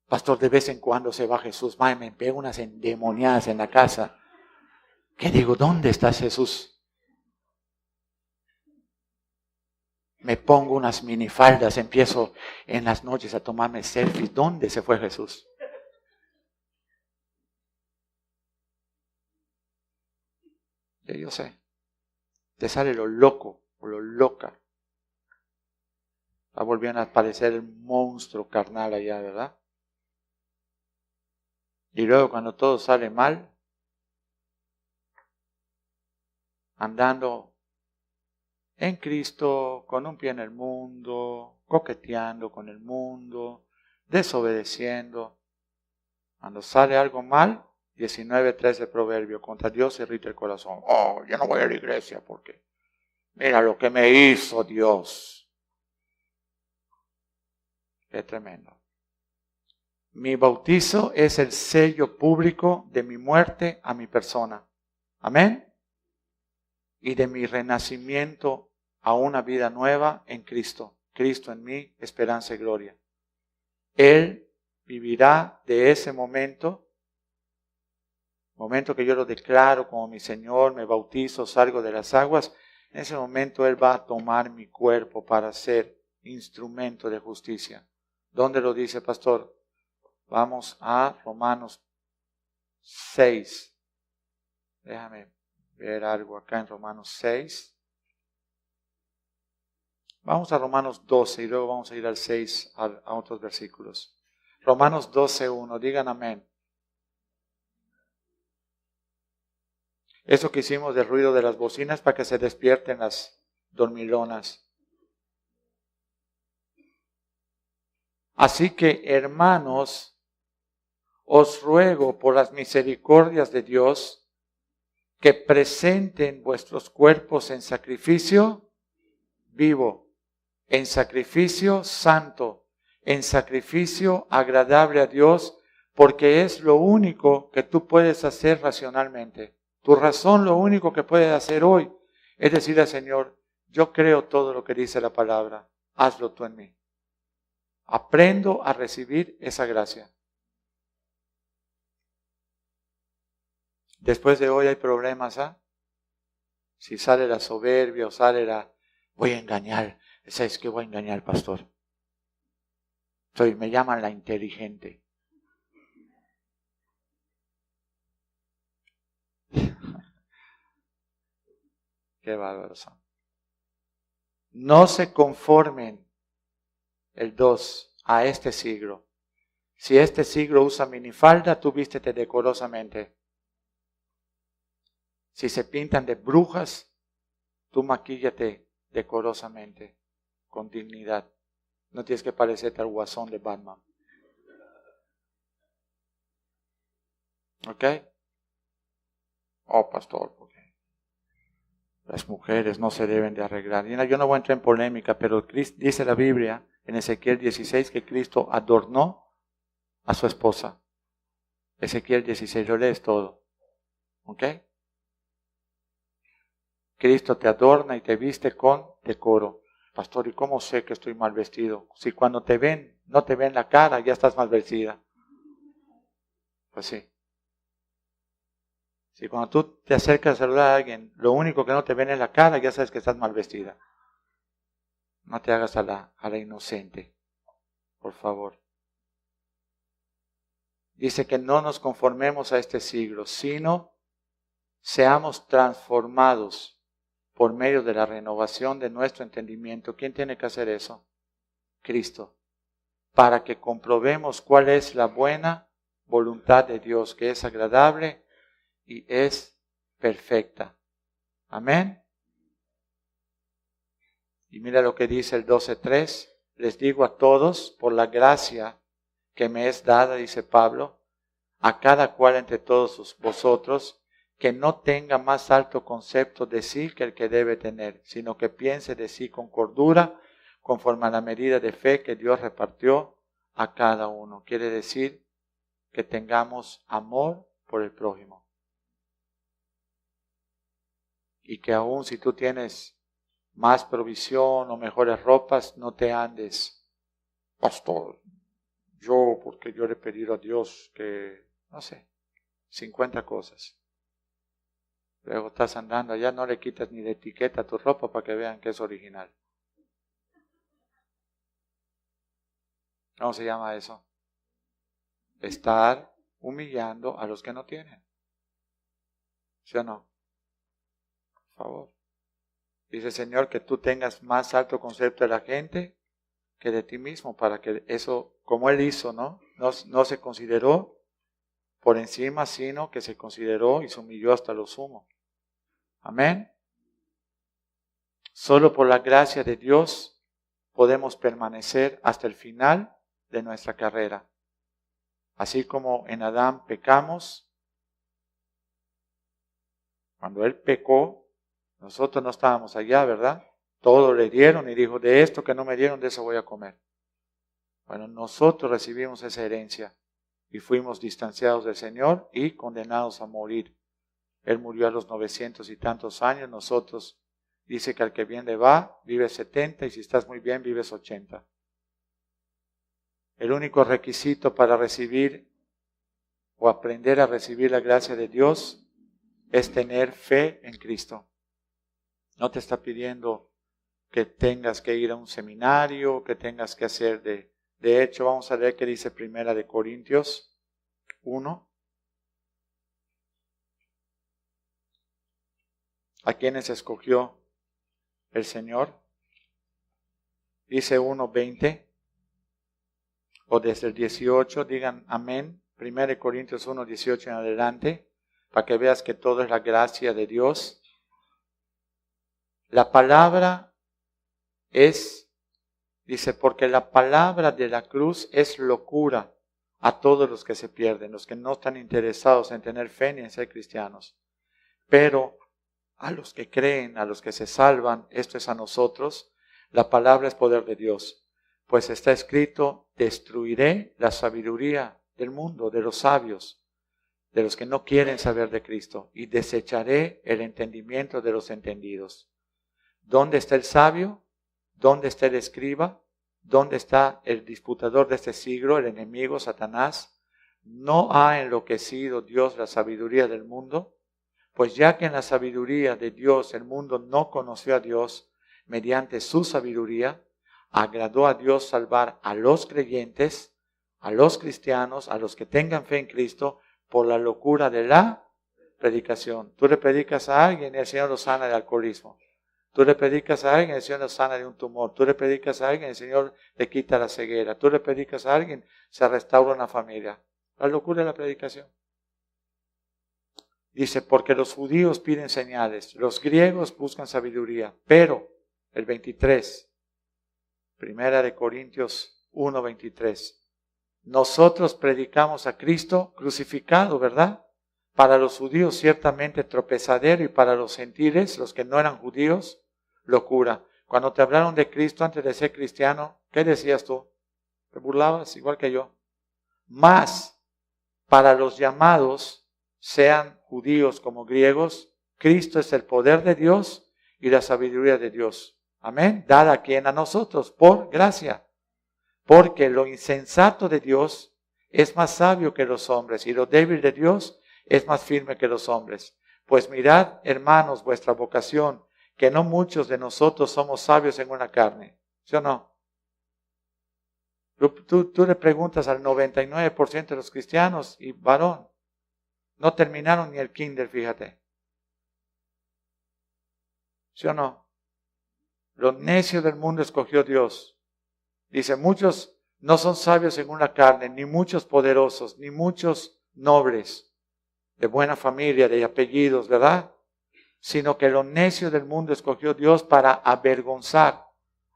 Pastor, de vez en cuando se va Jesús. Me pego unas endemoniadas en la casa. ¿Qué digo? ¿Dónde está Jesús? Me pongo unas minifaldas, empiezo en las noches a tomarme selfies. ¿Dónde se fue Jesús? Yo sé. Te sale lo loco o lo loca. Va volviendo a aparecer el monstruo carnal allá, ¿verdad? Y luego cuando todo sale mal, andando en Cristo, con un pie en el mundo, coqueteando con el mundo, desobedeciendo. Cuando sale algo mal, 19:3 de Proverbio, contra Dios se irrita el corazón. Oh, yo no voy a la iglesia porque mira lo que me hizo Dios. Qué tremendo. Mi bautizo es el sello público de mi muerte a mi persona. Amén. Y de mi renacimiento a una vida nueva en Cristo. Cristo en mí, esperanza y gloria. Él vivirá de ese momento que yo lo declaro como mi Señor, me bautizo, salgo de las aguas. En ese momento Él va a tomar mi cuerpo para ser instrumento de justicia. ¿Dónde lo dice, pastor? Vamos a Romanos 6. Déjame ver algo acá en Romanos 6. Vamos a Romanos 12 y luego vamos a ir al 6 a otros versículos. Romanos 12:1. Digan amén. Eso que hicimos del ruido de las bocinas para que se despierten las dormilonas. Así que, hermanos, os ruego por las misericordias de Dios que presenten vuestros cuerpos en sacrificio vivo, en sacrificio santo, en sacrificio agradable a Dios, porque es lo único que tú puedes hacer racionalmente. Tu razón, lo único que puedes hacer hoy es decirle al Señor, yo creo todo lo que dice la palabra, hazlo tú en mí. Aprendo a recibir esa gracia. Después de hoy hay problemas, ¿ah? Si sale la soberbia o sale la, voy a engañar, ¿sabes qué voy a engañar, pastor? Me llaman la inteligente. Qué bárbaros son. No se conformen, el 2, a este siglo. Si este siglo usa minifalda, tú vístete decorosamente. Si se pintan de brujas, tú maquíllate decorosamente, con dignidad. No tienes que parecerte al guasón de Batman. ¿Ok? Oh, pastor, porque las mujeres no se deben de arreglar. Yo no voy a entrar en polémica, pero dice la Biblia en Ezequiel 16 que Cristo adornó a su esposa. Ezequiel 16, lo lees todo. ¿Ok? Cristo te adorna y te viste con decoro. Pastor, ¿y cómo sé que estoy mal vestido? Si cuando te ven, no te ven la cara, ya estás mal vestida. Pues sí. Si cuando tú te acercas a saludar a alguien, lo único que no te ven es la cara, ya sabes que estás mal vestida. No te hagas a la inocente, por favor. Dice que no nos conformemos a este siglo, sino seamos transformados por medio de la renovación de nuestro entendimiento. ¿Quién tiene que hacer eso? Cristo. Para que comprobemos cuál es la buena voluntad de Dios, que es agradable y es perfecta. Amén. Y mira lo que dice el 12:3. Les digo a todos, por la gracia que me es dada, dice Pablo, a cada cual entre todos vosotros, que no tenga más alto concepto de sí que el que debe tener, sino que piense de sí con cordura, conforme a la medida de fe que Dios repartió a cada uno. Quiere decir que tengamos amor por el prójimo. Y que aun si tú tienes más provisión o mejores ropas, no te andes, pastor, porque yo le he pedido a Dios que, no sé, 50 cosas. Luego estás andando allá, no le quitas ni de etiqueta a tu ropa para que vean que es original. ¿Cómo se llama eso? Estar humillando a los que no tienen. ¿Sí o no? Por favor. Dice el Señor que tú tengas más alto concepto de la gente que de ti mismo, para que eso, como Él hizo, ¿no? No se consideró por encima, sino que se consideró y se humilló hasta lo sumo. Amén. Solo por la gracia de Dios podemos permanecer hasta el final de nuestra carrera. Así como en Adán pecamos, cuando él pecó, nosotros no estábamos allá, ¿verdad? Todo le dieron y dijo, de esto que no me dieron, de eso voy a comer. Bueno, nosotros recibimos esa herencia y fuimos distanciados del Señor y condenados a morir. Él murió a los 900 y tantos años, nosotros dice que al que bien le va, vive 70 y si estás muy bien, vives 80. El único requisito para recibir o aprender a recibir la gracia de Dios es tener fe en Cristo. No te está pidiendo que tengas que ir a un seminario, que tengas que hacer de hecho, vamos a leer qué dice 1 Corintios 1. ¿A quiénes escogió el Señor? Dice 1:20 o desde el 18, digan amén. 1 Corintios 1:18 en adelante, para que veas que todo es la gracia de Dios. La palabra es, dice, porque la palabra de la cruz es locura a todos los que se pierden, los que no están interesados en tener fe ni en ser cristianos. Pero a los que creen, a los que se salvan, esto es a nosotros, la palabra es poder de Dios. Pues está escrito, destruiré la sabiduría del mundo, de los sabios, de los que no quieren saber de Cristo, y desecharé el entendimiento de los entendidos. ¿Dónde está el sabio? ¿Dónde está el escriba? ¿Dónde está el disputador de este siglo, el enemigo, Satanás? ¿No ha enloquecido Dios la sabiduría del mundo? Pues ya que en la sabiduría de Dios el mundo no conoció a Dios, mediante su sabiduría, agradó a Dios salvar a los creyentes, a los cristianos, a los que tengan fe en Cristo, por la locura de la predicación. Tú le predicas a alguien y el Señor lo sana de alcoholismo. Tú le predicas a alguien y el Señor lo sana de un tumor. Tú le predicas a alguien y el Señor le quita la ceguera. Tú le predicas a alguien, se restaura una familia. La locura de la predicación. Dice, porque los judíos piden señales, los griegos buscan sabiduría, pero el 23, 1 Corintios 1:23, nosotros predicamos a Cristo crucificado, ¿verdad? Para los judíos ciertamente tropezadero y para los gentiles, los que no eran judíos, locura. Cuando te hablaron de Cristo antes de ser cristiano, ¿qué decías tú? ¿Te burlabas igual que yo? Más para los llamados, sean judíos como griegos, Cristo es el poder de Dios y la sabiduría de Dios. Amén. Dada a quien a nosotros, por gracia. Porque lo insensato de Dios es más sabio que los hombres y lo débil de Dios es más firme que los hombres. Pues mirad, hermanos, vuestra vocación, que no muchos de nosotros somos sabios en una carne. ¿Sí o no? Tú le preguntas al 99% de los cristianos y varón, no terminaron ni el kinder, fíjate. ¿Sí o no? Lo necio del mundo escogió Dios. Dice, muchos no son sabios según la carne, ni muchos poderosos, ni muchos nobles, de buena familia, de apellidos, ¿verdad? Sino que lo necio del mundo escogió Dios para avergonzar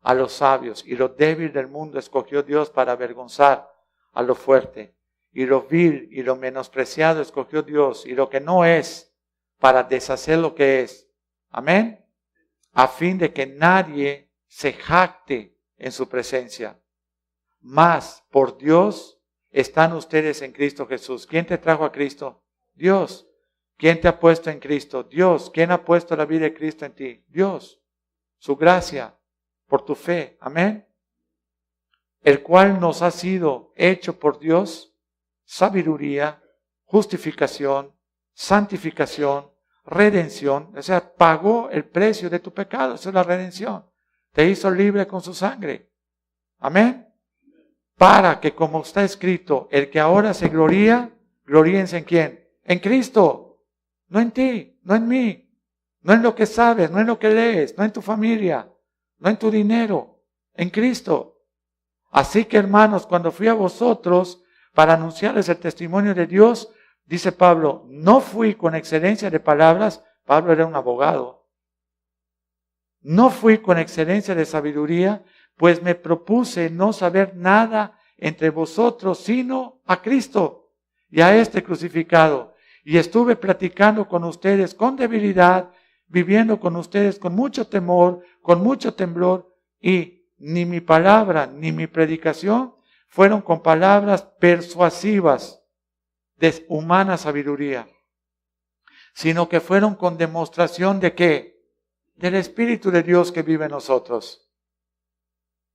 a los sabios, y lo débil del mundo escogió Dios para avergonzar a lo fuerte, y lo vil y lo menospreciado escogió Dios, y lo que no es, para deshacer lo que es. Amén. A fin de que nadie se jacte en su presencia. Mas por Dios están ustedes en Cristo Jesús. ¿Quién te trajo a Cristo? Dios. ¿Quién te ha puesto en Cristo? Dios. ¿Quién ha puesto la vida de Cristo en ti? Dios. Su gracia, por tu fe. Amén. El cual nos ha sido hecho por Dios sabiduría, justificación, santificación, redención. O sea, pagó el precio de tu pecado. Esa es la redención. Te hizo libre con su sangre. Amén. Para que, como está escrito, el que ahora se gloría, gloríense en quién? En Cristo. No en ti, no en mí. No en lo que sabes, no en lo que lees, no en tu familia, no en tu dinero. En Cristo. Así que, hermanos, cuando fui a vosotros para anunciarles el testimonio de Dios, dice Pablo, no fui con excelencia de palabras. Pablo era un abogado. No fui con excelencia de sabiduría, pues me propuse no saber nada entre vosotros, sino a Cristo y a este crucificado. Y estuve platicando con ustedes con debilidad, viviendo con ustedes con mucho temor, con mucho temblor, y ni mi palabra ni mi predicación fueron con palabras persuasivas de humana sabiduría, sino que fueron con demostración de ¿qué? Del Espíritu de Dios que vive en nosotros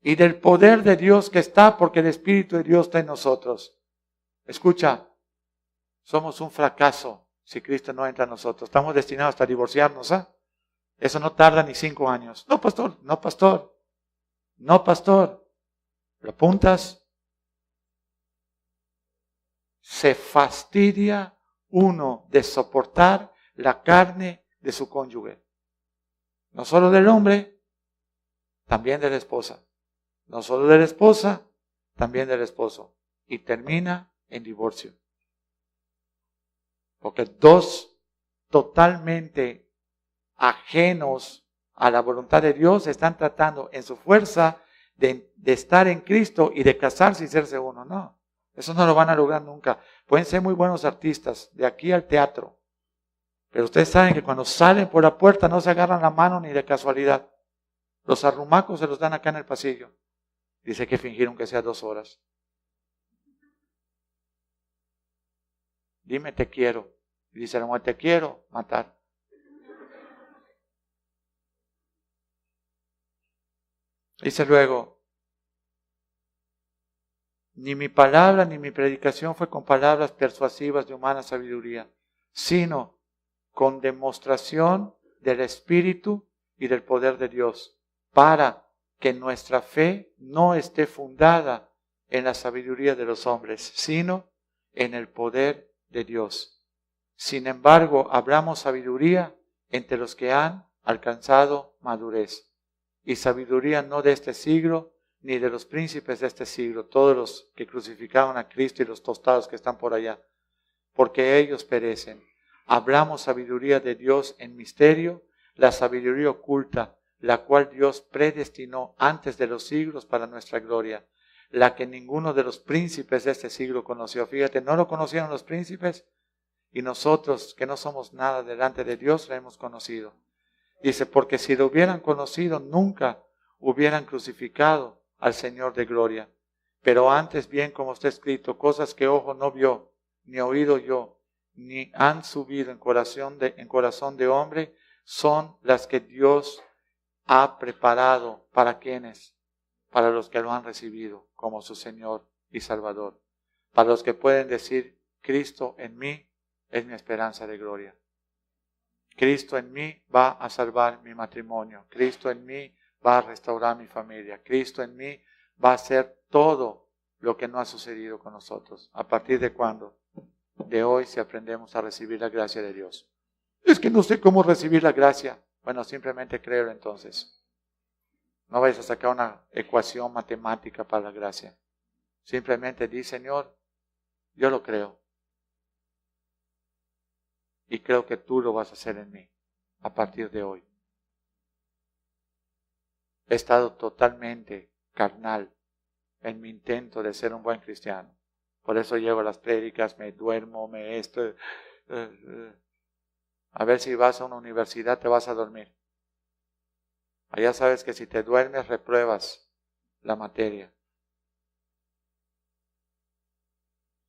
y del poder de Dios que está porque el Espíritu de Dios está en nosotros. Escucha, somos un fracaso si Cristo no entra en nosotros. Estamos destinados hasta divorciarnos, ¿ah? Eso no tarda ni 5 años. No, pastor, no, pastor. No, pastor. ¿Lo apuntas? Se fastidia uno de soportar la carne de su cónyuge. No solo del hombre, también de la esposa. No solo de la esposa, también del esposo. Y termina en divorcio. Porque dos totalmente ajenos a la voluntad de Dios están tratando en su fuerza de estar en Cristo y de casarse y serse uno. No, eso no lo van a lograr nunca. Pueden ser muy buenos artistas, de aquí al teatro. Pero ustedes saben que cuando salen por la puerta no se agarran la mano ni de casualidad. Los arrumacos se los dan acá en el pasillo. Dice que fingieron que sea 2 horas. Dime te quiero. Y dice la mujer, te quiero matar. Dice luego, ni mi palabra ni mi predicación fue con palabras persuasivas de humana sabiduría, sino con demostración del Espíritu y del poder de Dios, para que nuestra fe no esté fundada en la sabiduría de los hombres, sino en el poder de Dios. Sin embargo, hablamos sabiduría entre los que han alcanzado madurez, y sabiduría no de este siglo, ni de los príncipes de este siglo, todos los que crucificaron a Cristo y los tostados que están por allá, porque ellos perecen. Hablamos sabiduría de Dios en misterio, la sabiduría oculta, la cual Dios predestinó antes de los siglos para nuestra gloria, la que ninguno de los príncipes de este siglo conoció. Fíjate, no lo conocieron los príncipes y nosotros que no somos nada delante de Dios la hemos conocido. Dice, porque si lo hubieran conocido, nunca hubieran crucificado al Señor de gloria. Pero antes bien, como está escrito, cosas que ojo no vio, ni oído oyó, ni han subido en corazón de hombre, son las que Dios ha preparado. ¿Para quiénes? Para los que lo han recibido como su Señor y Salvador. Para los que pueden decir, Cristo en mí es mi esperanza de gloria. Cristo en mí va a salvar mi matrimonio. Cristo en mí va a restaurar mi familia. Cristo en mí va a hacer todo lo que no ha sucedido con nosotros. ¿A partir de cuándo? De hoy, si aprendemos a recibir la gracia de Dios. Es que no sé cómo recibir la gracia. Bueno, simplemente créelo entonces. No vayas a sacar una ecuación matemática para la gracia. Simplemente di, Señor, yo lo creo. Y creo que tú lo vas a hacer en mí a partir de hoy. He estado totalmente carnal en mi intento de ser un buen cristiano. Por eso llego a las prédicas, me duermo, A ver si vas a una universidad, te vas a dormir. Allá sabes que si te duermes, repruebas la materia.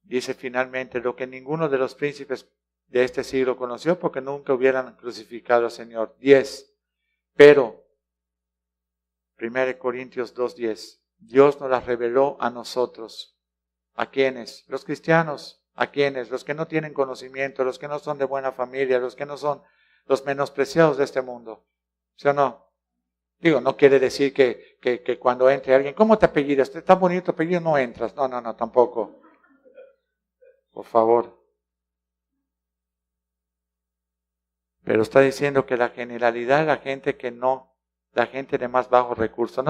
Dice finalmente, lo que ninguno de los príncipes de este siglo conoció, porque nunca hubieran crucificado al Señor. 10. Pero, 1 Corintios 2:10, Dios nos las reveló a nosotros. ¿A quiénes? Los cristianos. ¿A quiénes? Los que no tienen conocimiento, los que no son de buena familia, los que no son los menospreciados de este mundo. ¿Sí o no? Digo, no quiere decir que cuando entre alguien, ¿cómo te apellidas? ¿Está bonito apellido? No entras. No, tampoco. Por favor. Pero está diciendo que la generalidad de la gente que no, la gente de más bajos recursos,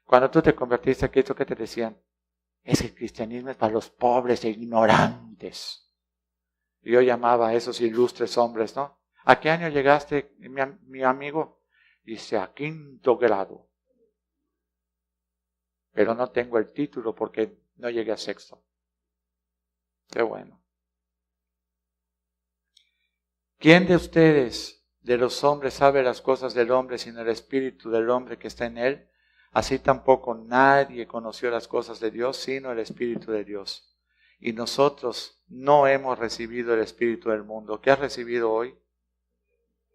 cuando tú te convertiste a Cristo, ¿qué te decían? Es que el cristianismo es para los pobres e ignorantes. Y yo llamaba a esos ilustres hombres, ¿no? ¿A qué año llegaste, mi amigo? Dice, a 5º grado. Pero no tengo el título porque no llegué a 6º. Qué bueno. ¿Quién de ustedes, de los hombres, sabe las cosas del hombre sino el espíritu del hombre que está en él? Así tampoco nadie conoció las cosas de Dios sino el Espíritu de Dios. Y nosotros no hemos recibido el Espíritu del mundo. ¿Qué has recibido hoy?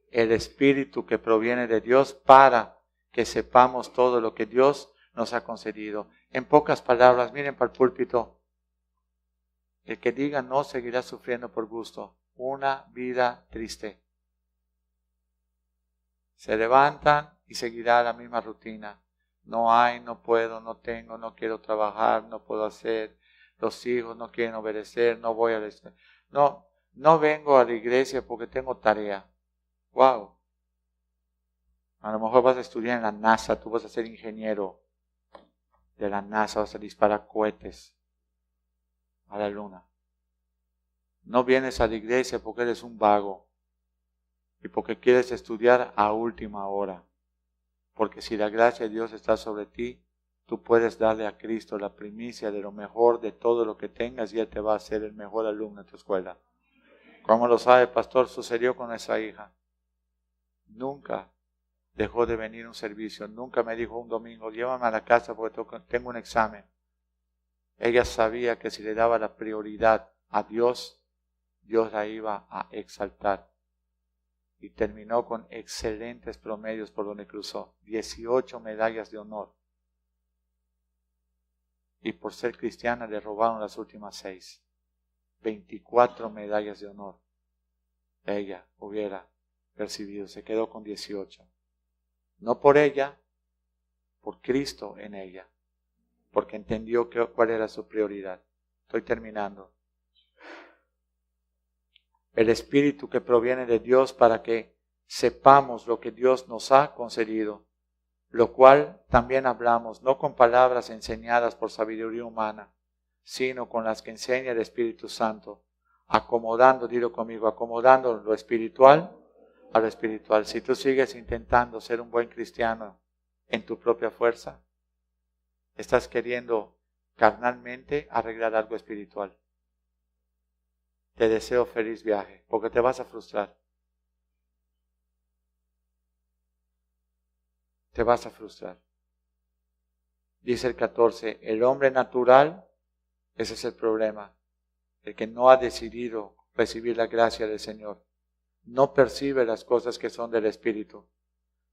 El Espíritu que proviene de Dios para que sepamos todo lo que Dios nos ha concedido. En pocas palabras, miren para el púlpito. El que diga no seguirá sufriendo por gusto. Una vida triste. Se levantan y seguirá la misma rutina. No hay, no puedo, no tengo, no quiero trabajar, no puedo hacer. Los hijos no quieren obedecer, no voy a la iglesia. No vengo a la iglesia porque tengo tarea. Wow. A lo mejor vas a estudiar en la NASA, tú vas a ser ingeniero de la NASA, vas a disparar cohetes a la luna. No vienes a la iglesia porque eres un vago y porque quieres estudiar a última hora. Porque si la gracia de Dios está sobre ti, tú puedes darle a Cristo la primicia de lo mejor de todo lo que tengas y Él te va a hacer el mejor alumno de tu escuela. Como lo sabe, pastor, sucedió con esa hija. Nunca dejó de venir a un servicio. Nunca me dijo un domingo, llévame a la casa porque tengo un examen. Ella sabía que si le daba la prioridad a Dios, Dios la iba a exaltar. Y terminó con excelentes promedios por donde cruzó. 18 medallas de honor. Y por ser cristiana le robaron las últimas 6. 24 medallas de honor. Ella hubiera percibido, se quedó con 18. No por ella, por Cristo en ella. Porque entendió cuál era su prioridad. Estoy terminando. El Espíritu que proviene de Dios para que sepamos lo que Dios nos ha concedido, lo cual también hablamos, no con palabras enseñadas por sabiduría humana, sino con las que enseña el Espíritu Santo, acomodando, dilo conmigo, acomodando lo espiritual a lo espiritual. Si tú sigues intentando ser un buen cristiano en tu propia fuerza, estás queriendo carnalmente arreglar algo espiritual. Te deseo feliz viaje, porque te vas a frustrar. Te vas a frustrar. Dice el 14, el hombre natural, ese es el problema, el que no ha decidido recibir la gracia del Señor, no percibe las cosas que son del Espíritu,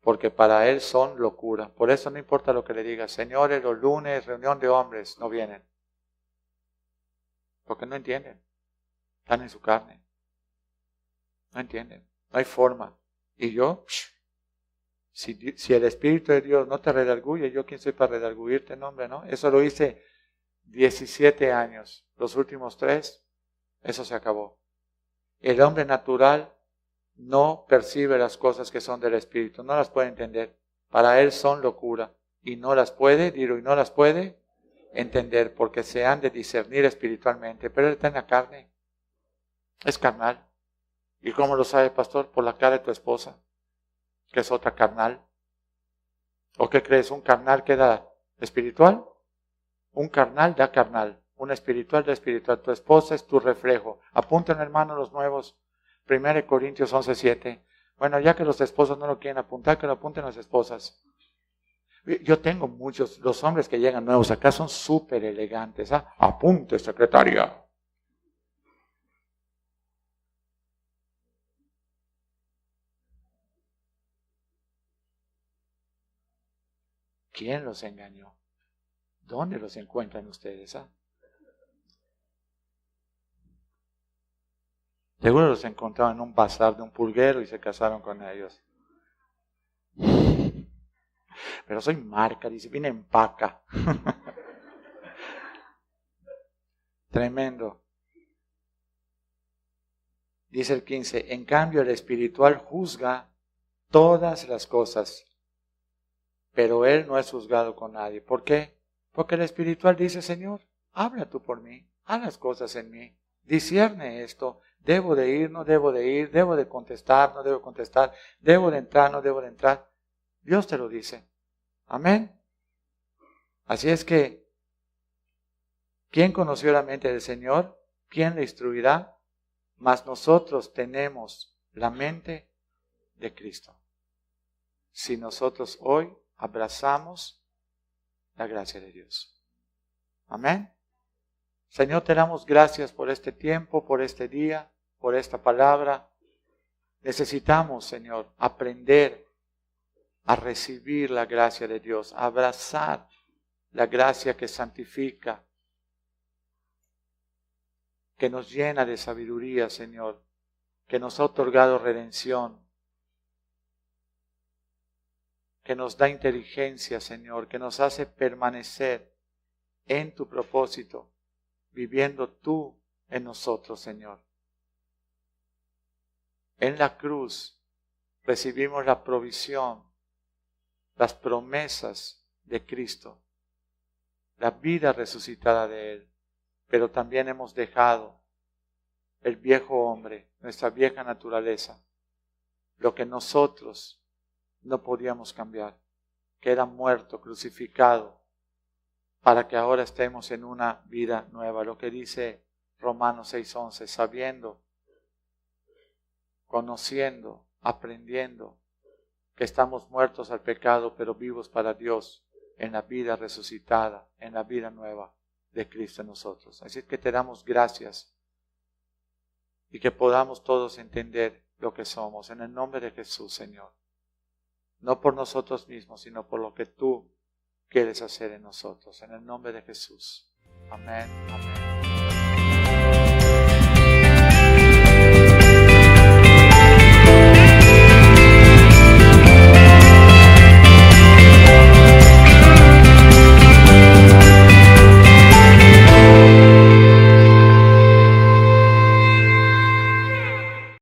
porque para él son locura. Por eso no importa lo que le digas, señores, los lunes, reunión de hombres, no vienen, porque no entienden, están en su carne. No entienden, no hay forma. Y yo, si el Espíritu de Dios no te redarguye, ¿yo quién soy para redarguirte? No, hombre, ¿no? Eso lo hice 17 años. Los últimos 3, eso se acabó. El hombre natural no percibe las cosas que son del Espíritu, no las puede entender. Para él son locura. Y no las puede, y no las puede entender, porque se han de discernir espiritualmente. Pero él está en la carne. Es carnal. ¿Y cómo lo sabe, pastor? Por la cara de tu esposa, que es otra carnal. ¿O qué crees? ¿Un carnal que da espiritual? Un carnal da carnal. Un espiritual da espiritual. Tu esposa es tu reflejo. Apunten, hermanos, los nuevos. 1 Corintios 11:7. Bueno, ya que los esposos no lo quieren apuntar, que lo apunten las esposas. Yo tengo muchos, los hombres que llegan nuevos acá son súper elegantes. ¿Ah? Apunte, secretaria. ¿Quién los engañó? ¿Dónde los encuentran ustedes? ¿Ah? Seguro los encontraron en un bazar de un pulguero y se casaron con ellos. Pero soy marca, dice, viene en paca. Tremendo. Dice el 15, en cambio el espiritual juzga todas las cosas, pero él no es juzgado con nadie. ¿Por qué? Porque el espiritual dice, Señor, habla tú por mí, haz las cosas en mí, discierne esto, debo de ir, no debo de ir, debo de contestar, no debo contestar, debo de entrar, no debo de entrar. Dios te lo dice. Amén. Así es que, ¿quién conoció la mente del Señor? ¿Quién le instruirá? Mas nosotros tenemos la mente de Cristo. Si nosotros hoy abrazamos la gracia de Dios. Amén. Señor, te damos gracias por este tiempo, por este día, por esta palabra. Necesitamos, Señor, aprender a recibir la gracia de Dios, a abrazar la gracia que santifica, que nos llena de sabiduría, Señor, que nos ha otorgado redención, que nos da inteligencia, Señor, que nos hace permanecer en tu propósito, viviendo tú en nosotros, Señor. En la cruz recibimos la provisión las promesas de Cristo, la vida resucitada de Él, pero también hemos dejado el viejo hombre, nuestra vieja naturaleza, lo que nosotros no podíamos cambiar, que era muerto, crucificado, para que ahora estemos en una vida nueva. Lo que dice Romanos 6:11, sabiendo, conociendo, aprendiendo que estamos muertos al pecado, pero vivos para Dios en la vida resucitada, en la vida nueva de Cristo en nosotros. Así que te damos gracias y que podamos todos entender lo que somos en el nombre de Jesús, Señor. No por nosotros mismos, sino por lo que tú quieres hacer en nosotros. En el nombre de Jesús. Amén. Amén.